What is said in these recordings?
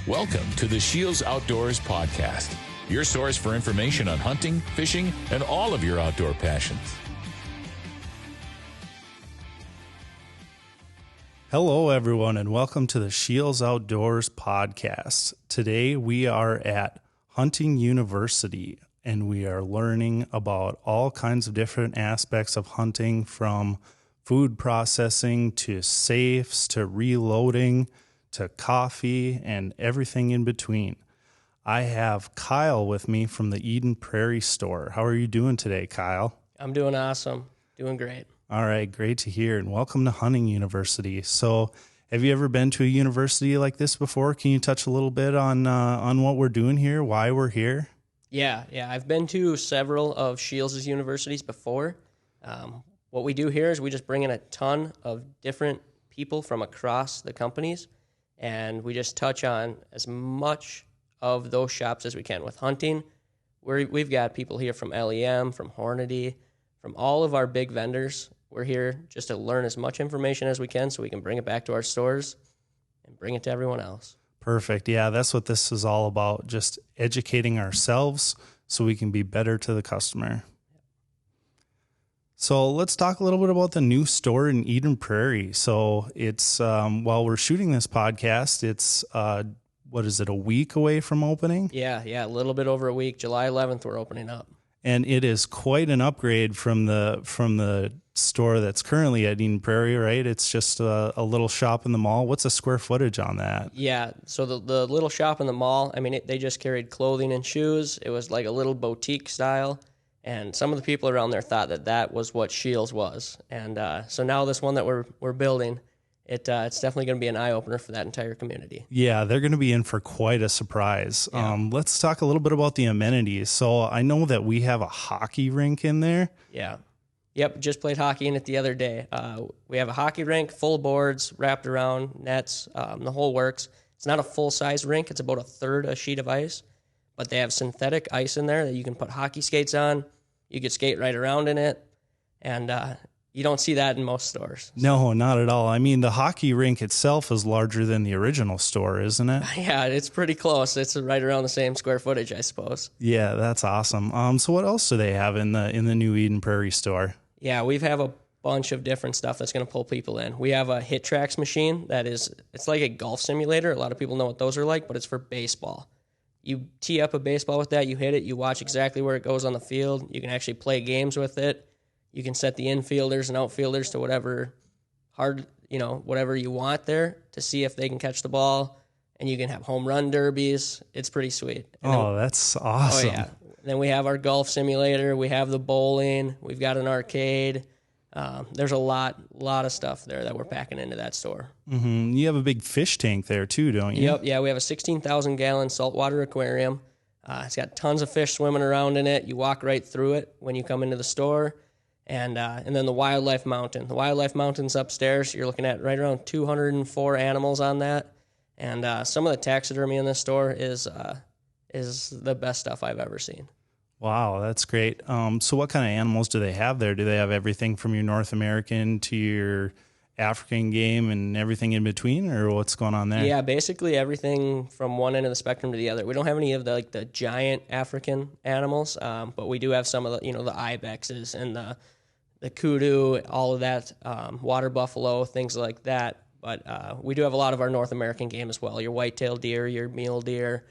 Welcome to the SCHEELS Outdoors Podcast, your source for information on hunting, fishing, and all of your outdoor passions. Hello, everyone, and welcome to the SCHEELS Outdoors Podcast. Today, we are at Hunting University, and we are learning about all kinds of different aspects of hunting, from food processing to safes to reloading to coffee and everything in between. I have Kyle with me from the Eden Prairie store. How are you doing today, Kyle? I'm doing awesome. Doing great. All right, great to hear, and welcome to Hunting University. So, have you ever been to a university like this before? Can you touch a little bit on what we're doing here, why we're here? Yeah. I've been to several of SCHEELS' universities before. What we do here is we just bring in a ton of different people from across the companies, and we just touch on as much of those shops as we can. With hunting, we've got people here from LEM, from Hornady, from all of our big vendors. We're here just to learn as much information as we can so we can bring it back to our stores and bring it to everyone else. Perfect. Yeah, that's what this is all about, just educating ourselves so we can be better to the customer. So let's talk a little bit about the new store in Eden Prairie. So it's, while we're shooting this podcast, it's, what is it, a week away from opening? Yeah, a little bit over a week. July 11th, we're opening up. And it is quite an upgrade from the store that's currently at Eden Prairie, right? It's just a little shop in the mall. What's the square footage on that? Yeah, so the little shop in the mall, they just carried clothing and shoes. It was like a little boutique style. And some of the people around there thought that was what SCHEELS was. And so now this one that we're building, it's definitely going to be an eye-opener for that entire community. Yeah, they're going to be in for quite a surprise. Yeah. Let's talk a little bit about the amenities. So I know that we have a hockey rink in there. Yeah. Yep, just played hockey in it the other day. We have a hockey rink, full boards, wrapped around, nets, the whole works. It's not a full-size rink. It's about a third a sheet of ice. But they have synthetic ice in there that you can put hockey skates on. You could skate right around in it. And you don't see that in most stores. No, not at all. I mean, the hockey rink itself is larger than the original store, isn't it? Yeah, it's pretty close. It's right around the same square footage, I suppose. Yeah, that's awesome. So what else do they have in the new Eden Prairie store? Yeah, we have a bunch of different stuff that's going to pull people in. We have a hit tracks machine it's like a golf simulator. A lot of people know what those are like, but it's for baseball. You tee up a baseball with that, you hit it, you watch exactly where it goes on the field. You can actually play games with it. You can set the infielders and outfielders to whatever you want there to see if they can catch the ball. And you can have home run derbies. It's pretty sweet. That's awesome. Oh, yeah. Then we have our golf simulator. We have the bowling. We've got an arcade. There's a lot of stuff there that we're packing into that store. Mm-hmm. You have a big fish tank there too, don't you? Yep. Yeah, we have a 16,000-gallon saltwater aquarium. It's got tons of fish swimming around in it. You walk right through it when you come into the store. And then the wildlife mountain. The wildlife mountain's upstairs. You're looking at right around 204 animals on that. And some of the taxidermy in this store is the best stuff I've ever seen. Wow, that's great. So what kind of animals do they have there? Do they have everything from your North American to your African game and everything in between, or what's going on there? Yeah, basically everything from one end of the spectrum to the other. We don't have any of the giant African animals, but we do have some of the ibexes and the kudu, all of that, water buffalo, things like that. But we do have a lot of our North American game as well. Your white-tailed deer, your mule deer.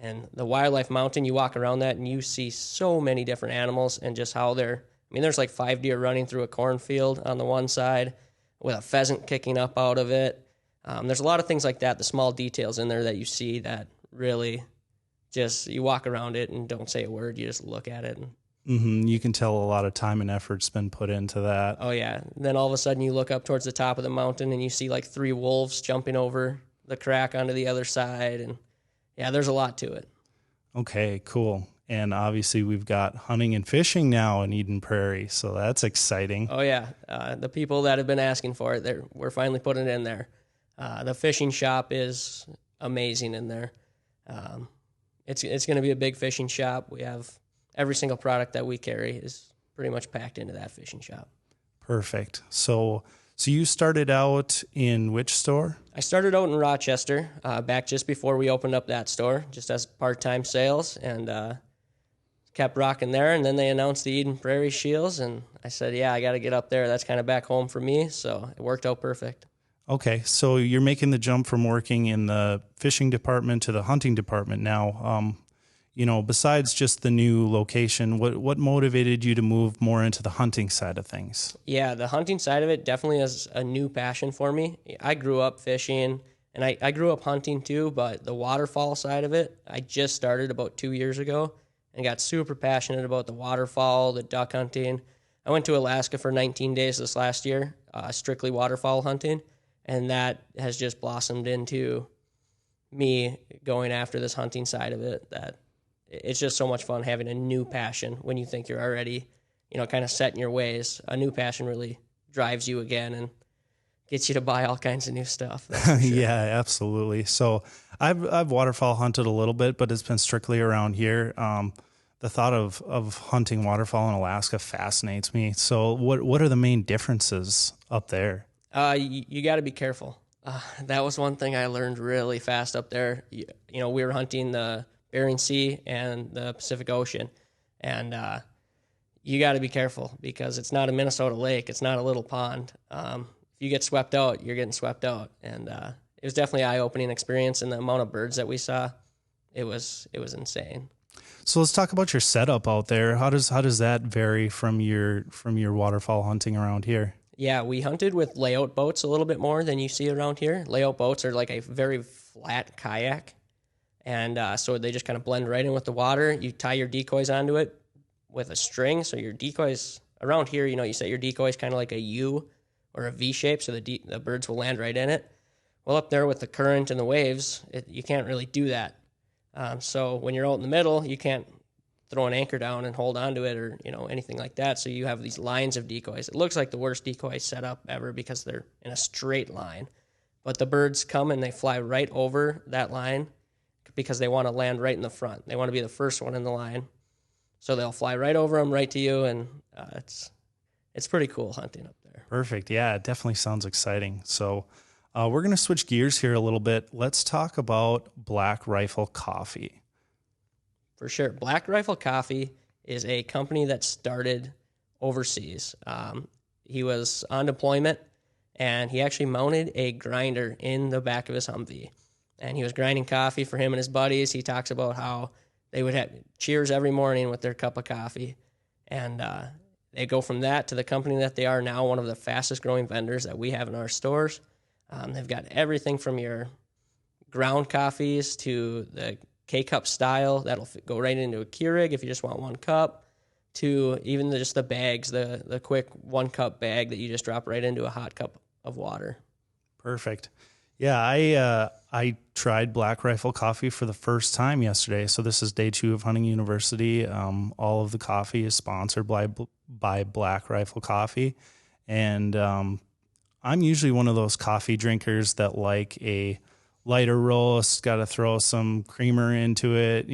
And the wildlife mountain, you walk around that and you see so many different animals and just how there's like 5 deer running through a cornfield on the one side with a pheasant kicking up out of it. There's a lot of things like that, the small details in there that you see that really just, you walk around it and don't say a word, you just look at it. Mm-hmm. You can tell a lot of time and effort's been put into that. Oh, yeah. And then all of a sudden you look up towards the top of the mountain and you see like 3 wolves jumping over the crack onto the other side. And yeah, there's a lot to it. Okay, cool. And obviously we've got hunting and fishing now in Eden Prairie, so that's exciting. Oh, yeah. The people that have been asking for it, we're finally putting it in there. The fishing shop is amazing in there. It's going to be a big fishing shop. We have every single product that we carry is pretty much packed into that fishing shop. Perfect. So So you started out in which store? I started out in Rochester, back just before we opened up that store, just as part-time sales, and kept rocking there. And then they announced the Eden Prairie SCHEELS, and I said, yeah, I got to get up there. That's kind of back home for me, so it worked out perfect. Okay, so you're making the jump from working in the fishing department to the hunting department now. Besides just the new location, what motivated you to move more into the hunting side of things? Yeah, the hunting side of it definitely is a new passion for me. I grew up fishing, and I grew up hunting too, but the waterfowl side of it, I just started about 2 years ago and got super passionate about the waterfowl, the duck hunting. I went to Alaska for 19 days this last year, strictly waterfowl hunting, and that has just blossomed into me going after this hunting side of it. That it's just so much fun having a new passion when you think you're already, kind of set in your ways. A new passion really drives you again and gets you to buy all kinds of new stuff. That's for sure. Yeah, absolutely. So I've waterfowl hunted a little bit, but it's been strictly around here. The thought of hunting waterfowl in Alaska fascinates me. So what are the main differences up there? You got to be careful. That was one thing I learned really fast up there. We were hunting the Bering Sea and the Pacific Ocean, and you got to be careful because it's not a Minnesota lake. It's not a little pond. If you get swept out, you're getting swept out. And it was definitely an eye-opening experience, and the amount of birds that we saw, it was insane. So let's talk about your setup out there. How does that vary from your waterfowl hunting around here? Yeah, we hunted with layout boats a little bit more than you see around here. Layout boats are like a very flat kayak, and so they just kind of blend right in with the water. You tie your decoys onto it with a string, so your decoys around here, you set your decoys kind of like a U or a V shape, so the birds will land right in it. Well, up there with the current and the waves, you can't really do that. So when you're out in the middle, you can't throw an anchor down and hold onto it or, anything like that. So you have these lines of decoys. It looks like the worst decoy setup ever because they're in a straight line. But the birds come and they fly right over that line because they want to land right in the front. They want to be the first one in the line. So they'll fly right over them, right to you, and it's pretty cool hunting up there. Perfect. Yeah, it definitely sounds exciting. So we're going to switch gears here a little bit. Let's talk about Black Rifle Coffee. For sure. Black Rifle Coffee is a company that started overseas. He was on deployment, and he actually mounted a grinder in the back of his Humvee. And he was grinding coffee for him and his buddies. He talks about how they would have cheers every morning with their cup of coffee. And they go from that to the company that they are now, one of the fastest growing vendors that we have in our stores. They've got everything from your ground coffees to the K-cup style that'll go right into a Keurig if you just want one cup, to even just the bags, the quick 1 cup bag that you just drop right into a hot cup of water. Perfect. Yeah, I tried Black Rifle Coffee for the first time yesterday. So this is day 2 of Hunting University. All of the coffee is sponsored by Black Rifle Coffee, and I'm usually one of those coffee drinkers that like a lighter roast, got to throw some creamer into it,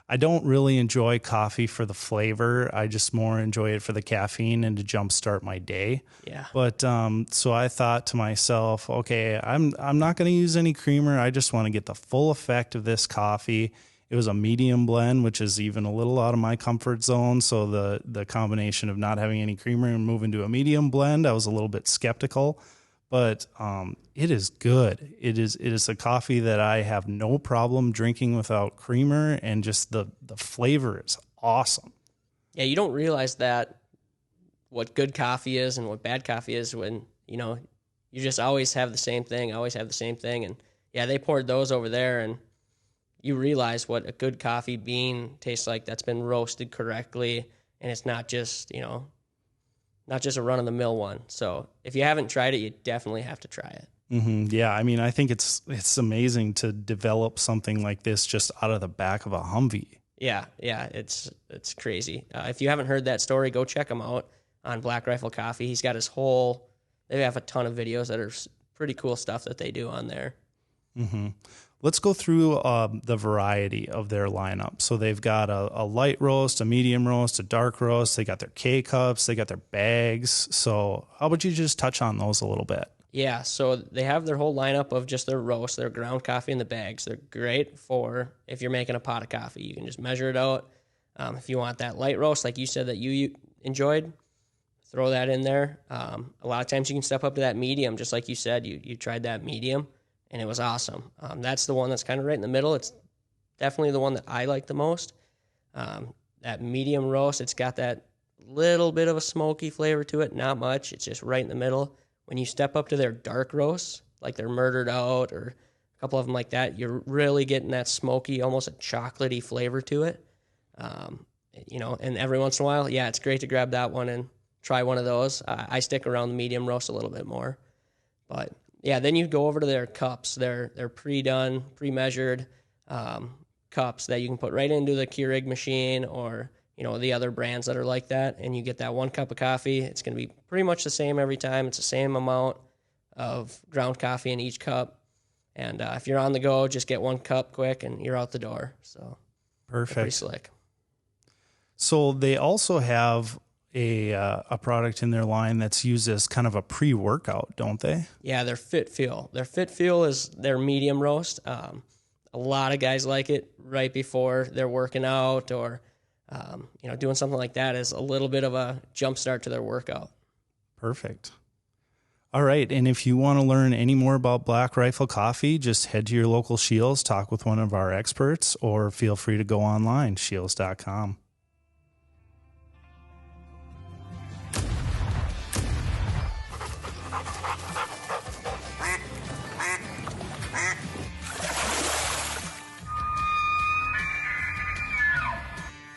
I don't really enjoy coffee for the flavor. I just more enjoy it for the caffeine and to jumpstart my day. Yeah. But so I thought to myself, okay, I'm not going to use any creamer. I just want to get the full effect of this coffee. It was a medium blend, which is even a little out of my comfort zone. So the combination of not having any creamer and moving to a medium blend, I was a little bit skeptical. But it is good. It is a coffee that I have no problem drinking without creamer, and just the flavor is awesome. Yeah, you don't realize that what good coffee is and what bad coffee is when, you just always have the same thing, And yeah, they poured those over there, and you realize what a good coffee bean tastes like that's been roasted correctly, and it's not just, not just a run-of-the-mill one. So if you haven't tried it, you definitely have to try it. Mm-hmm. Yeah, I mean, I think it's amazing to develop something like this just out of the back of a Humvee. Yeah, it's crazy. If you haven't heard that story, go check him out on Black Rifle Coffee. He's got they have a ton of videos that are pretty cool stuff that they do on there. Mm-hmm. Let's go through the variety of their lineup. So they've got a light roast, a medium roast, a dark roast. They got their K-cups. They got their bags. So how about you just touch on those a little bit? Yeah, so they have their whole lineup of just their roast, their ground coffee in the bags. They're great for if you're making a pot of coffee. You can just measure it out. If you want that light roast, like you said that you enjoyed, throw that in there. A lot of times you can step up to that medium, just like you said. You tried that medium, and it was awesome. That's the one that's kind of right in the middle. It's definitely the one that I like the most. That medium roast, it's got that little bit of a smoky flavor to it, not much. It's just right in the middle. When you step up to their dark roasts, like their Murdered Out or a couple of them like that, you're really getting that smoky, almost a chocolatey flavor to it. And every once in a while, yeah, it's great to grab that one and try one of those. I stick around the medium roast a little bit more. But, yeah, then you go over to their cups. They're pre-done, pre-measured cups that you can put right into the Keurig machine or, the other brands that are like that, and you get that 1 cup of coffee. It's going to be pretty much the same every time. It's the same amount of ground coffee in each cup. And if you're on the go, just get 1 cup quick, and you're out the door. So perfect. Pretty slick. So they also have a product in their line that's used as kind of a pre-workout, don't they? Yeah, their Fit Fuel. Their Fit Fuel is their medium roast. A lot of guys like it right before they're working out or doing something like that is a little bit of a jump start to their workout. Perfect. All right. And if you want to learn any more about Black Rifle Coffee, just head to your local SCHEELS, talk with one of our experts, or feel free to go online, scheels.com.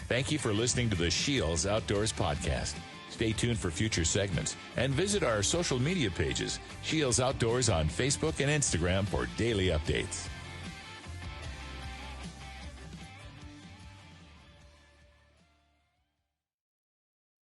Thank you for listening to the SCHEELS Outdoors Podcast. Stay tuned for future segments and visit our social media pages, SCHEELS Outdoors on Facebook and Instagram for daily updates.